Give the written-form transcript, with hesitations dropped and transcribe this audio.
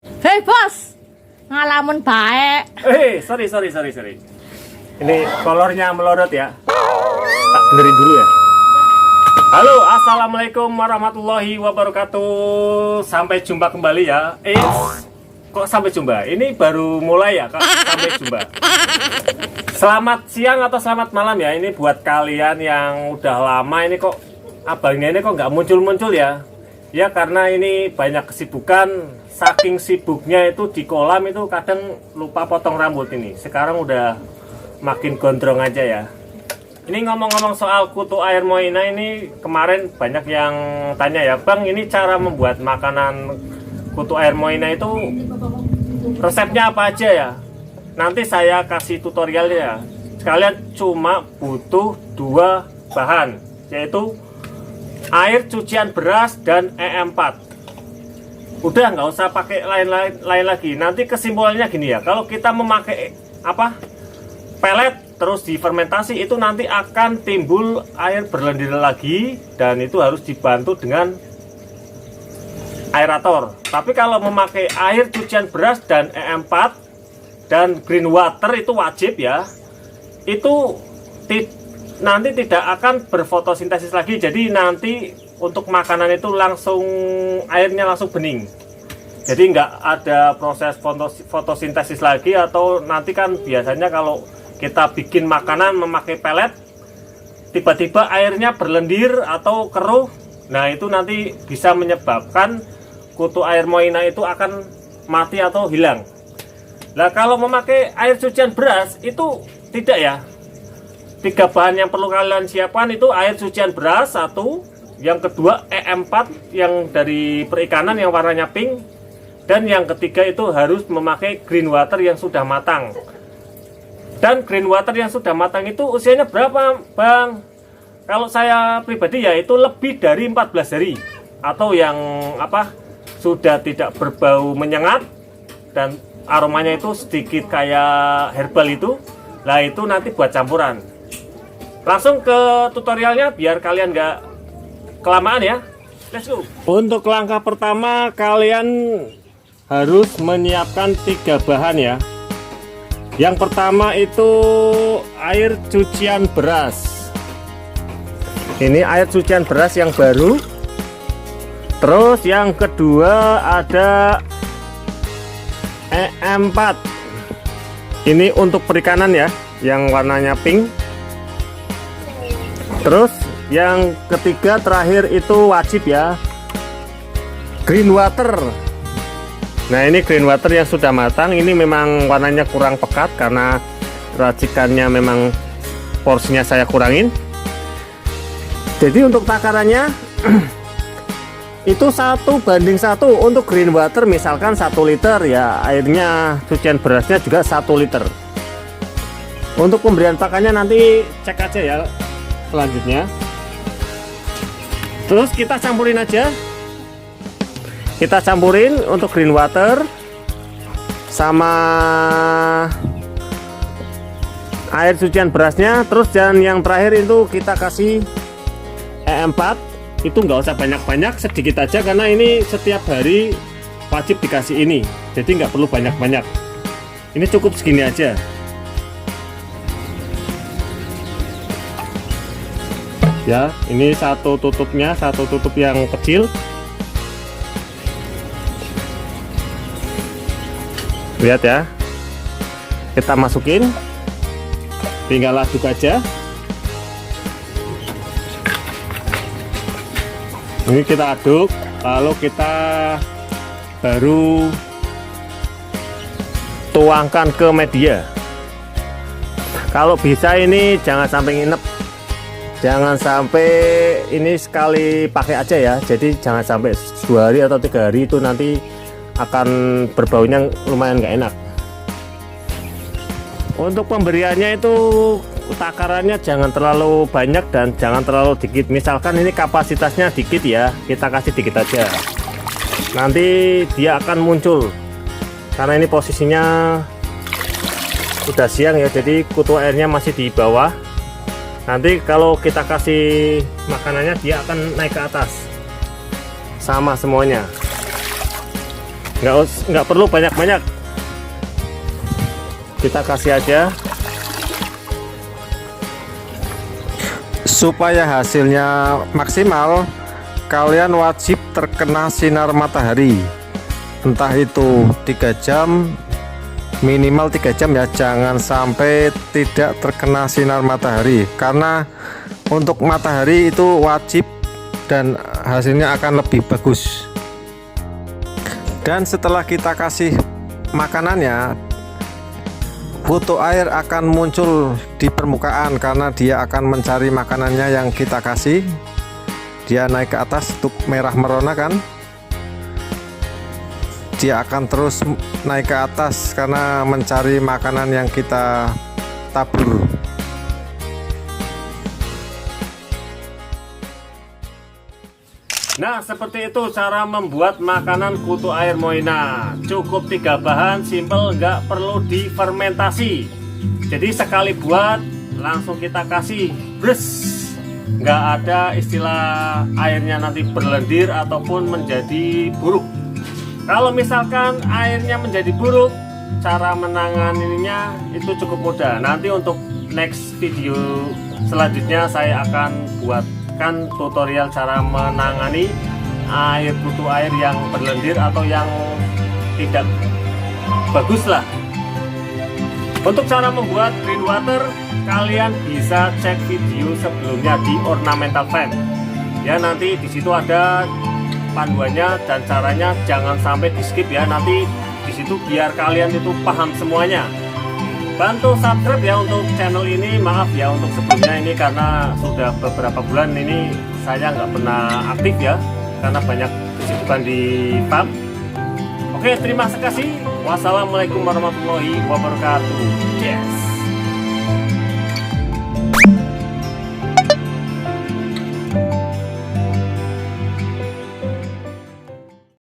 Hei bos, ngalamun baik. Sorry. Ini kolornya melorot ya. Tak benerin dulu ya. Halo, assalamualaikum warahmatullahi wabarakatuh. Sampai jumpa kembali ya. Kok sampai jumpa? Ini baru mulai ya, Kak. Sampai jumpa. Selamat siang atau selamat malam ya. Ini buat kalian yang udah lama ini kok abangnya ini kok nggak muncul-muncul ya. Ya karena ini banyak kesibukan. Saking sibuknya itu di kolam itu kadang lupa potong rambut ini. Sekarang udah makin gondrong aja ya. Ini ngomong-ngomong soal kutu air moina ini, kemarin banyak yang tanya ya, Bang, ini cara membuat makanan kutu air moina itu resepnya apa aja ya? Nanti saya kasih tutorialnya ya. Sekalian cuma butuh 2 bahan, yaitu air cucian beras dan EM4. Udah nggak usah pakai lain lagi. Nanti kesimpulannya gini ya, kalau kita memakai pelet terus difermentasi itu nanti akan timbul air berlendir lagi, dan itu harus dibantu dengan aerator. Tapi kalau memakai air cucian beras dan EM4 dan green water itu wajib ya, itu nanti tidak akan berfotosintesis lagi. Jadi nanti untuk makanan itu langsung airnya langsung bening. Jadi nggak ada proses fotosintesis lagi. Atau nanti kan biasanya kalau kita bikin makanan memakai pelet, tiba-tiba airnya berlendir atau keruh. Nah itu nanti bisa menyebabkan kutu air moina itu akan mati atau hilang. Nah kalau memakai air cucian beras itu tidak ya. 3 bahan yang perlu kalian siapkan itu air cucian beras 1, yang kedua EM4 yang dari perikanan yang warnanya pink, dan yang ketiga itu harus memakai green water yang sudah matang. Dan green water yang sudah matang itu usianya berapa, Bang? Kalau saya pribadi ya itu lebih dari 14 hari, atau yang sudah tidak berbau menyengat dan aromanya itu sedikit kayak herbal itu. Nah itu nanti buat campuran. Langsung ke tutorialnya biar kalian nggak kelamaan ya. Let's go. Untuk langkah pertama kalian harus menyiapkan 3 bahan ya. Yang pertama itu air cucian beras. Ini air cucian beras yang baru. Terus yang kedua ada EM4. Ini untuk perikanan ya, yang warnanya pink. Terus yang ketiga terakhir itu wajib ya, green water. Nah ini green water yang sudah matang. Ini memang warnanya kurang pekat karena racikannya memang porsinya saya kurangin. Jadi untuk takarannya itu 1:1. Untuk green water misalkan 1 liter ya, airnya cucian berasnya juga 1 liter. Untuk pemberian pakannya nanti cek aja ya selanjutnya. Terus kita campurin aja. Kita campurin untuk green water sama air cucian berasnya. Terus dan yang terakhir itu kita kasih EM4. Itu nggak usah banyak-banyak, sedikit aja karena ini setiap hari wajib dikasih ini. Jadi nggak perlu banyak-banyak. Ini cukup segini aja. Ya, ini satu tutupnya, satu tutup yang kecil. Lihat ya. Kita masukin. Tinggal aduk aja. Ini kita aduk, lalu kita baru tuangkan ke media. Kalau bisa ini jangan sampai nginep. Jangan sampai ini sekali pakai aja ya. Jadi jangan sampai 2 hari atau 3 hari, itu nanti akan berbaunya lumayan nggak enak. Untuk pemberiannya itu takarannya jangan terlalu banyak dan jangan terlalu dikit. Misalkan ini kapasitasnya dikit ya, kita kasih dikit aja. Nanti dia akan muncul karena ini posisinya udah siang ya, jadi kutu airnya masih di bawah. Nanti kalau kita kasih makanannya dia akan naik ke atas sama semuanya. nggak perlu banyak-banyak, kita kasih aja supaya hasilnya maksimal. Kalian wajib terkena sinar matahari, entah itu 3 jam, minimal 3 jam ya, jangan sampai tidak terkena sinar matahari, karena untuk matahari itu wajib dan hasilnya akan lebih bagus. Dan setelah kita kasih makanannya, kutu air akan muncul di permukaan karena dia akan mencari makanannya yang kita kasih. Dia naik ke atas tuh merah merona kan, dia akan terus naik ke atas karena mencari makanan yang kita tabur. Nah, seperti itu cara membuat makanan kutu air Moina. Cukup 3 bahan, simple, nggak perlu difermentasi. Jadi sekali buat langsung kita kasih, bres. Nggak ada istilah airnya nanti berlendir ataupun menjadi buruk. Kalau misalkan airnya menjadi buruk, cara menanganinya itu cukup mudah. Nanti untuk next video selanjutnya saya akan buatkan tutorial cara menangani air kutu air yang berlendir atau yang tidak bagus lah. Untuk cara membuat green water, kalian bisa cek video sebelumnya di ornamental fan. Ya, nanti di situ ada panduannya dan caranya, jangan sampai di skip ya. Nanti di situ biar kalian itu paham semuanya. Bantu subscribe ya untuk channel ini. Maaf ya untuk sebelumnya ini karena sudah beberapa bulan ini saya nggak pernah aktif ya, karena banyak kesibukan di farm. Oke, terima kasih. Wassalamualaikum warahmatullahi wabarakatuh. Yes.